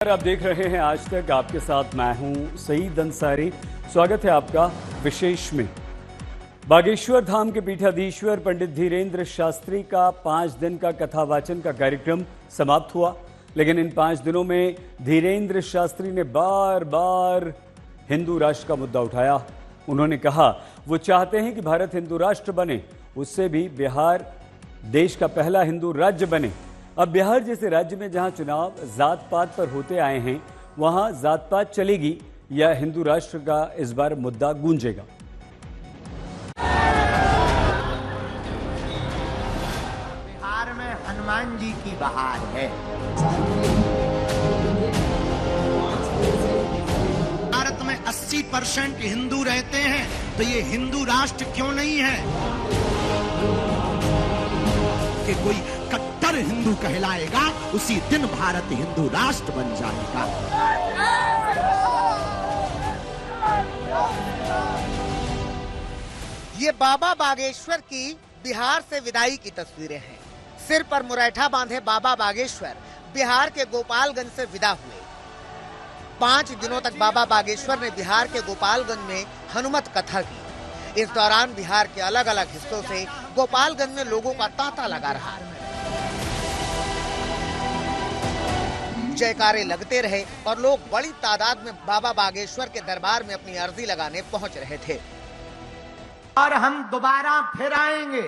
आप देख रहे हैं आज तक, आपके साथ मैं हूं सईद अंसारी। स्वागत है आपका विशेष में। बागेश्वर धाम के पीठाधीश्वर पंडित धीरेन्द्र शास्त्री का 5 दिन का कथावाचन का कार्यक्रम समाप्त हुआ, लेकिन इन 5 दिनों में धीरेन्द्र शास्त्री ने बार बार हिंदू राष्ट्र का मुद्दा उठाया। उन्होंने कहा वो चाहते हैं कि भारत हिंदू राष्ट्र बने, उससे भी बिहार देश का पहला हिंदू राज्य बने। अब बिहार जैसे राज्य में जहां चुनाव जात पात पर होते आए हैं, वहां जात पात चलेगी या हिंदू राष्ट्र का इस बार मुद्दा गूंजेगा? बिहार में हनुमान जी की बहार है। भारत में 80% हिंदू रहते हैं, तो ये हिंदू राष्ट्र क्यों नहीं है कि कोई कट्टर हिंदू कहलाएगा, उसी दिन भारत हिंदू राष्ट्र बन जाएगा। ये बाबा बागेश्वर की बिहार से विदाई की तस्वीरें हैं। सिर पर मुरैठा बांधे बाबा बागेश्वर बिहार के गोपालगंज से विदा हुए। 5 दिनों तक बाबा बागेश्वर ने बिहार के गोपालगंज में हनुमत कथा की। इस दौरान बिहार के अलग अलग हिस्सों से गोपालगंज में लोगों का तांता लगा रहा। जयकारे लगते रहे और लोग बड़ी तादाद में बाबा बागेश्वर के दरबार में अपनी अर्जी लगाने पहुंच रहे थे। और हम दोबारा फिर आएंगे,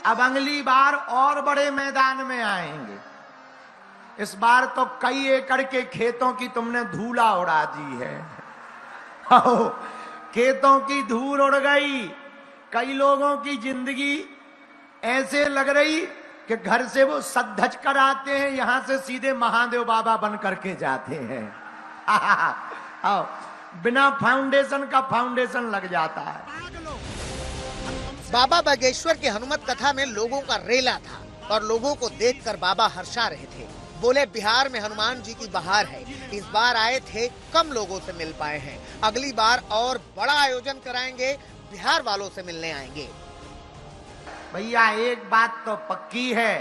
अब अगली बार और बड़े मैदान में आएंगे। इस बार तो कई एकड़ के खेतों की तुमने धूला उड़ा दी है। खेतों की धूल उड़ गई। कई लोगों की जिंदगी ऐसे लग रही कि घर से वो सद्धज कर आते हैं, यहां से सीधे महादेव बाबा बन करके जाते हैं। आओ, बिना फाउंडेशन का फाउंडेशन लग जाता है। बाबा बागेश्वर की हनुमत कथा में लोगों का रेला था और लोगों को देखकर बाबा हर्षा रहे थे। बोले बिहार में हनुमान जी की बहार है। इस बार आए थे, कम लोगों से मिल पाए हैं। अगली बार और बड़ा आयोजन कराएंगे, बिहार वालों से मिलने आएंगे। भैया एक बात तो पक्की है,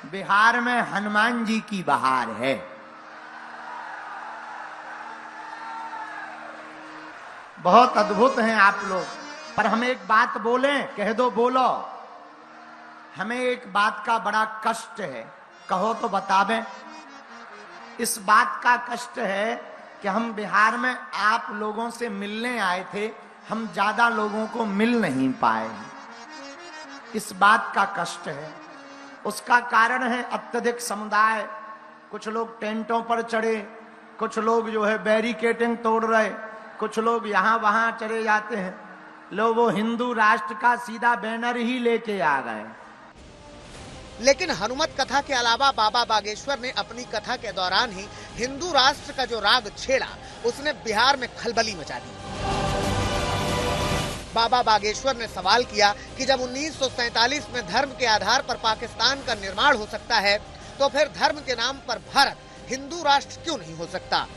बिहार में हनुमान जी की बहार है। बहुत अद्भुत हैं आप लोग, पर हम एक बात बोलें, कह दो बोलो। हमें एक बात का बड़ा कष्ट है, कहो तो बतावें। इस बात का कष्ट है कि हम बिहार में आप लोगों से मिलने आए थे, हम ज्यादा लोगों को मिल नहीं पाए। इस बात का कष्ट है। उसका कारण है अत्यधिक समुदाय। कुछ लोग टेंटों पर चढ़े, कुछ लोग जो है बैरिकेडिंग तोड़ रहे, कुछ लोग यहाँ वहां चले जाते हैं। लोग वो हिंदू राष्ट्र का सीधा बैनर ही लेके आ गए। लेकिन हनुमत कथा के अलावा बाबा बागेश्वर ने अपनी कथा के दौरान ही हिंदू राष्ट्र का जो राग छेड़ा, उसने बिहार में खलबली मचा दी। बाबा बागेश्वर ने सवाल किया कि जब 1947 में धर्म के आधार पर पाकिस्तान का निर्माण हो सकता है, तो फिर धर्म के नाम पर भारत हिंदू राष्ट्र क्यों नहीं हो सकता?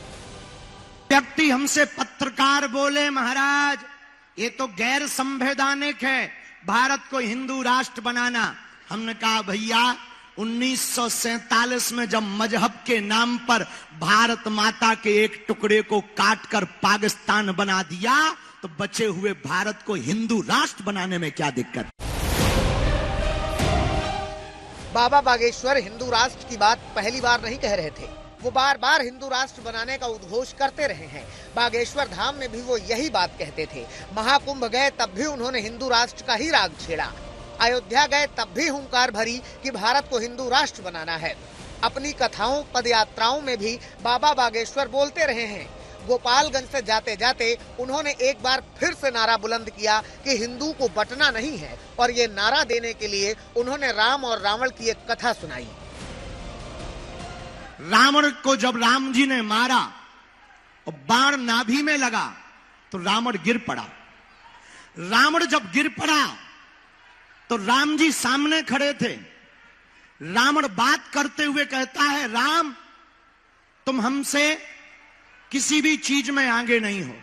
व्यक्ति हमसे पत्रकार बोले, महाराज ये तो गैर संवैधानिक है भारत को हिंदू राष्ट्र बनाना। हमने कहा भैया 1947 में जब मजहब के नाम पर भारत माता के एक टुकड़े को काटकर पाकिस्तान बना दिया, तो बचे हुए भारत को हिंदू राष्ट्र बनाने में क्या दिक्कत? बाबा बागेश्वर हिंदू राष्ट्र की बात पहली बार नहीं कह रहे थे। वो बार बार हिंदू राष्ट्र बनाने का उद्घोष करते रहे हैं। बागेश्वर धाम में भी वो यही बात कहते थे। महाकुंभ गए तब भी उन्होंने हिंदू राष्ट्र का ही राग छेड़ा। अयोध्या गए तब भी हुंकार भरी कि भारत को हिंदू राष्ट्र बनाना है। अपनी कथाओं, पदयात्राओं में भी बाबा बागेश्वर बोलते रहे हैं। गोपालगंज से जाते जाते उन्होंने एक बार फिर से नारा बुलंद किया कि हिंदू को बंटना नहीं है, और ये नारा देने के लिए उन्होंने राम और रावण की एक कथा सुनाई। रावण को जब राम जी ने मारा और बाण नाभि में लगा, तो रावण गिर पड़ा। रावण जब गिर पड़ा तो राम जी सामने खड़े थे। रावण बात करते हुए कहता है, राम तुम हमसे किसी भी चीज में आगे नहीं हो।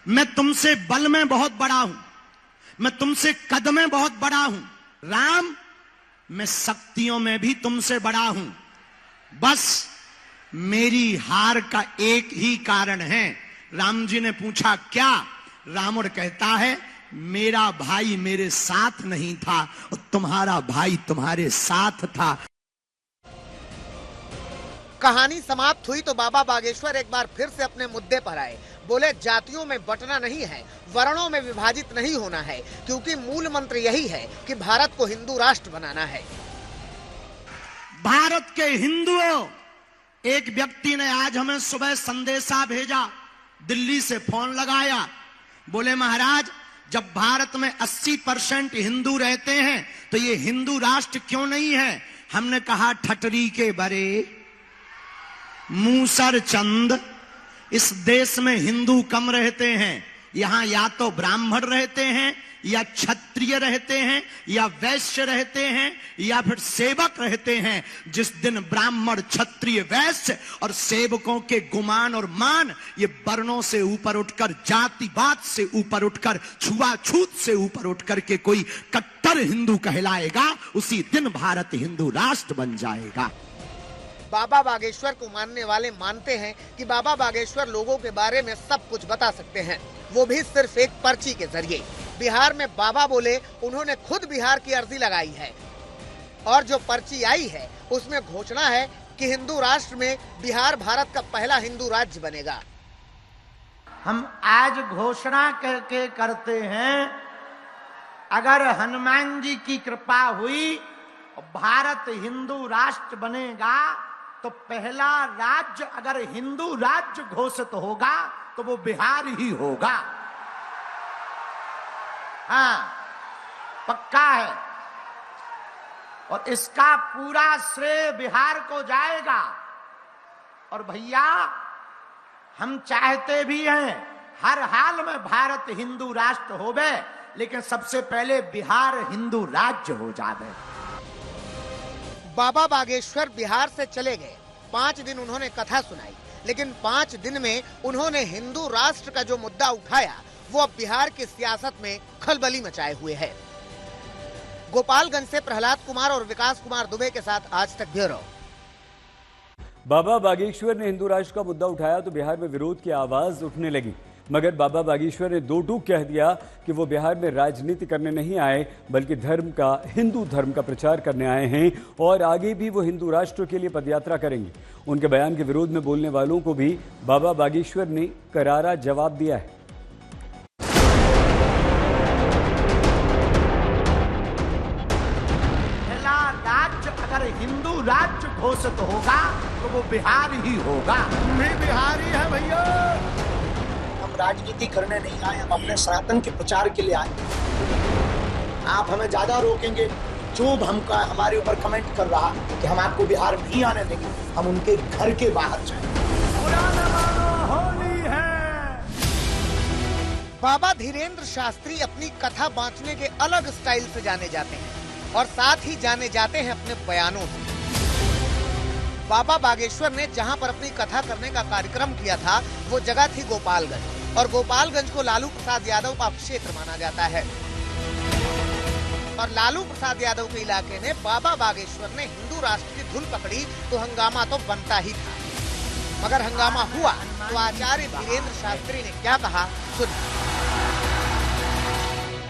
मैं तुमसे बल में बहुत बड़ा हूं, मैं तुमसे कद में बहुत बड़ा हूं। राम मैं शक्तियों में भी तुमसे बड़ा हूं। बस मेरी हार का एक ही कारण है। राम जी ने पूछा क्या? रावण कहता है मेरा भाई मेरे साथ नहीं था और तुम्हारा भाई तुम्हारे साथ था। कहानी समाप्त हुई तो बाबा बागेश्वर एक बार फिर से अपने मुद्दे पर आए। बोले जातियों में बंटना नहीं है, वर्णों में विभाजित नहीं होना है, क्योंकि मूल मंत्र यही है कि भारत को हिंदू राष्ट्र बनाना है। भारत के हिंदुओं, एक व्यक्ति ने आज हमें सुबह संदेशा भेजा, दिल्ली से फोन लगाया, बोले महाराज जब भारत में 80% हिंदू रहते हैं तो ये हिंदू राष्ट्र क्यों नहीं है? हमने कहा ठटरी के बरे मूसर चंद, इस देश में हिंदू कम रहते हैं। यहां या तो ब्राह्मण रहते हैं या क्षत्रिय रहते हैं या वैश्य रहते हैं या फिर सेवक रहते हैं। जिस दिन ब्राह्मण क्षत्रिय वैश्य और सेवकों के गुमान और मान ये वर्णों से ऊपर उठकर, जातिवाद से ऊपर उठकर, छुआछूत से ऊपर उठकर के कोई कट्टर हिंदू कहलाएगा, उसी दिन भारत हिंदू राष्ट्र बन जाएगा। बाबा बागेश्वर को मानने वाले मानते हैं कि बाबा बागेश्वर लोगों के बारे में सब कुछ बता सकते हैं, वो भी सिर्फ एक पर्ची के जरिए। बिहार में बाबा बोले उन्होंने खुद बिहार की अर्जी लगाई है और जो पर्ची आई है उसमें घोषणा है कि हिंदू राष्ट्र में बिहार भारत का पहला हिंदू राज्य बनेगा। हम आज घोषणा करके करते हैं, अगर हनुमान जी की कृपा हुई भारत हिंदू राष्ट्र बनेगा तो पहला राज्य अगर हिंदू राज्य घोषित होगा तो वो बिहार ही होगा। हाँ, पक्का है। और इसका पूरा श्रेय बिहार को जाएगा। और भैया हम चाहते भी हैं हर हाल में भारत हिंदू राष्ट्र होवे, लेकिन सबसे पहले बिहार हिंदू राज्य हो जावे। बाबा बागेश्वर बिहार से चले गए। 5 दिन उन्होंने कथा सुनाई, लेकिन 5 दिन में उन्होंने हिंदू राष्ट्र का जो मुद्दा उठाया वो अब बिहार की सियासत में खलबली मचाए हुए है। गोपालगंज से प्रहलाद कुमार और विकास कुमार दुबे के साथ आज तक ब्यूरो। बाबा बागेश्वर ने हिंदू राष्ट्र का मुद्दा उठाया तो बिहार में विरोध की आवाज उठने लगी, मगर बाबा बागेश्वर ने दो टूक कह दिया कि वो बिहार में राजनीति करने नहीं आए, बल्कि धर्म का, हिंदू धर्म का प्रचार करने आए हैं और आगे भी वो हिंदू राष्ट्र के लिए पदयात्रा करेंगे। उनके बयान के विरोध में बोलने वालों को भी बाबा बागेश्वर ने करारा जवाब दिया है। पहला राज्य अगर हिंदू राज्य घोषित होगा तो वो बिहार ही होगा। तुम भी बिहारी है भैया। राजनीति करने नहीं आए, हम अपने सनातन के प्रचार के लिए आए। आप हमें ज्यादा रोकेंगे, जो हमका हमारे ऊपर कमेंट कर रहा कि हम आपको बिहार नहीं आने देंगे, हम उनके घर के बाहर जाएंगे। होली है। बाबा धीरेन्द्र शास्त्री अपनी कथा बांटने के अलग स्टाइल से जाने जाते हैं और साथ ही जाने जाते हैं अपने बयानों से। बाबा बागेश्वर ने जहां पर अपनी कथा करने का कार्यक्रम किया था वो जगह थी गोपालगंज, और गोपालगंज को लालू प्रसाद यादव का क्षेत्र माना जाता है। और लालू प्रसाद यादव के इलाके ने बाबा बागेश्वर ने हिंदू राष्ट्र की धुन पकड़ी तो हंगामा तो बनता ही था। मगर हंगामा हुआ तो आचार्य धीरेन्द्र शास्त्री ने क्या कहा सुनिए।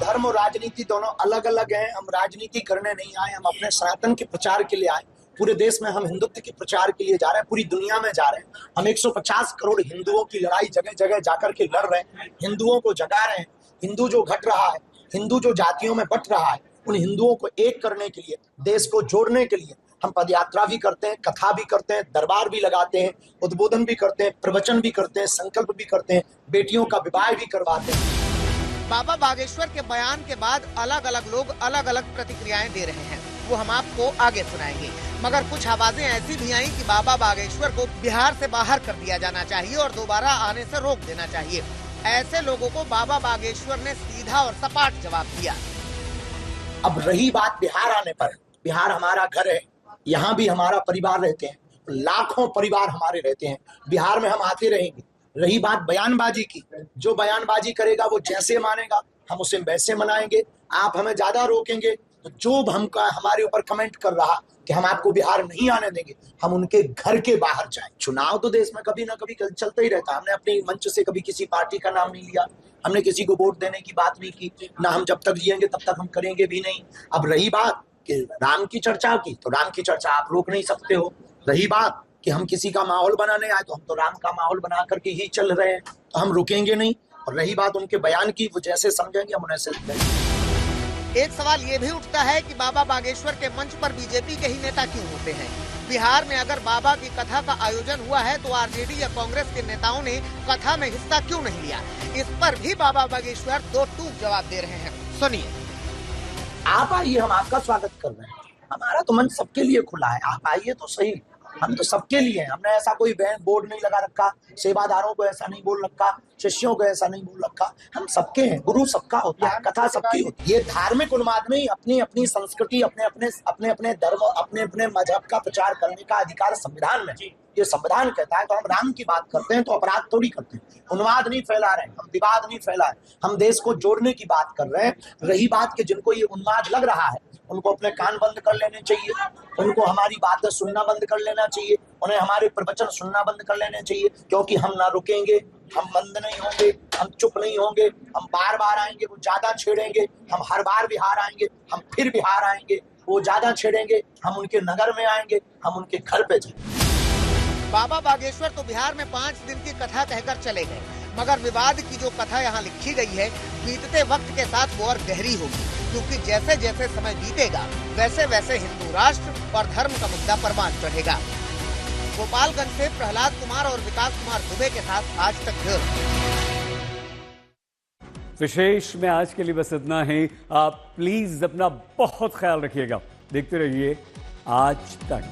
धर्म और राजनीति दोनों अलग अलग हैं। हम राजनीति करने नहीं आए, हम अपने सनातन के प्रचार के लिए आए। पूरे देश में हम हिंदुत्व के प्रचार के लिए जा रहे हैं, पूरी दुनिया में जा रहे हैं। हम 150 करोड़ हिंदुओं की लड़ाई जगह जगह जाकर के लड़ रहे हैं, हिंदुओं को जगा रहे हैं। हिंदू जो घट रहा है, हिंदू जो जातियों में बंट रहा है, उन हिंदुओं को एक करने के लिए, देश को जोड़ने के लिए हम पदयात्रा भी करते हैं, कथा भी करते हैं, दरबार भी लगाते हैं, उद्बोधन भी करते हैं, प्रवचन भी करते हैं, संकल्प भी करते हैं, बेटियों का विवाह भी करवाते हैं। बाबा बागेश्वर के बयान के बाद अलग अलग लोग अलग अलग प्रतिक्रियाएं दे रहे हैं, वो हम आपको आगे सुनाएंगे। मगर कुछ आवाजें ऐसी भी आई कि बाबा बागेश्वर को बिहार से बाहर कर दिया जाना चाहिए और दोबारा आने से रोक देना चाहिए। ऐसे लोगों को बाबा बागेश्वर ने सीधा और सपाट जवाब दिया। अब रही बात बिहार आने पर, बिहार हमारा घर है, यहाँ भी हमारा परिवार रहते हैं, लाखों परिवार हमारे रहते हैं, बिहार में हम आते रहेंगे। रही बात बयानबाजी की, जो बयानबाजी करेगा वो जैसे मानेगा, हम उसे वैसे मनाएंगे। आप हमें ज्यादा रोकेंगे तो जो हमका हमारे ऊपर कमेंट कर रहा कि हम आपको बिहार नहीं आने देंगे, हम उनके घर के बाहर जाएं। चुनाव तो देश में कभी ना कभी चलता ही रहता है। हमने अपने मंच से कभी किसी पार्टी का नाम नहीं लिया, हमने किसी को वोट देने की बात नहीं की, ना हम जब तक जिएंगे तब तक हम करेंगे भी नहीं। अब रही बात कि राम की चर्चा की, तो राम की चर्चा आप रोक नहीं सकते हो। रही बात कि हम किसी का माहौल बनाने आए, तो हम तो राम का माहौल बना करके ही चल रहे हैं, तो हम रुकेंगे नहीं। और रही बात उनके बयान की, वो जैसे समझेंगे हम उन्हें सिर्फ देंगे। एक सवाल ये भी उठता है कि बाबा बागेश्वर के मंच पर बीजेपी के ही नेता क्यों होते हैं? बिहार में अगर बाबा की कथा का आयोजन हुआ है तो आरजेडी या कांग्रेस के नेताओं ने कथा में हिस्सा क्यों नहीं लिया? इस पर भी बाबा बागेश्वर दो टूक जवाब दे रहे हैं, सुनिए। आप आइए, हम आपका स्वागत कर रहे हैं। हमारा तो मंच सबके लिए खुला है, आप आइए तो सही। हम तो सबके लिए हैं, हमने ऐसा कोई बोर्ड नहीं लगा रखा, सेवादारों को ऐसा नहीं बोल रखा, शिष्यों को ऐसा नहीं बोल रखा। हम सबके हैं, गुरु सबका होता है, कथा सबकी होती है। ये धार्मिक उन्माद में अपनी अपनी संस्कृति, अपने अपने धर्म, अपने अपने मजहब का प्रचार करने का अधिकार संविधान में, ये संविधान कहता है। तो हम राम की बात करते हैं तो अपराध थोड़ी करते हैं, उन्माद नहीं फैला रहे हैं, हम विवाद नहीं फैला रहे, हम देश को जोड़ने की बात कर रहे हैं। रही बात कि जिनको ये उन्माद लग रहा है, उनको अपने कान बंद कर लेने चाहिए, उनको हमारी बातें सुनना बंद कर लेना चाहिए, उन्हें हमारे प्रवचन सुनना बंद कर लेने चाहिए, क्योंकि हम ना रुकेंगे, हम बंद नहीं होंगे, हम चुप नहीं होंगे, हम बार बार आएंगे, वो ज्यादा छेड़ेंगे, हम हर बार बिहार आएंगे, हम फिर बिहार आएंगे, वो ज्यादा छेड़ेंगे, हम उनके नगर में आएंगे, हम उनके घर पे जाएंगे। बाबा बागेश्वर तो बिहार में 5 दिन की कथा कहकर चले गए, मगर विवाद की जो कथा यहाँ लिखी गई है, बीतते वक्त के साथ वो और गहरी होगी, क्योंकि जैसे जैसे समय बीतेगा वैसे वैसे हिंदू राष्ट्र और धर्म का मुद्दा परवान चढ़ेगा। गोपालगंज से प्रहलाद कुमार और विकास कुमार दुबे के साथ आज तक ब्यूरो। विशेष में आज के लिए बस इतना ही। आप प्लीज अपना बहुत ख्याल रखिएगा। देखते रहिए आज तक।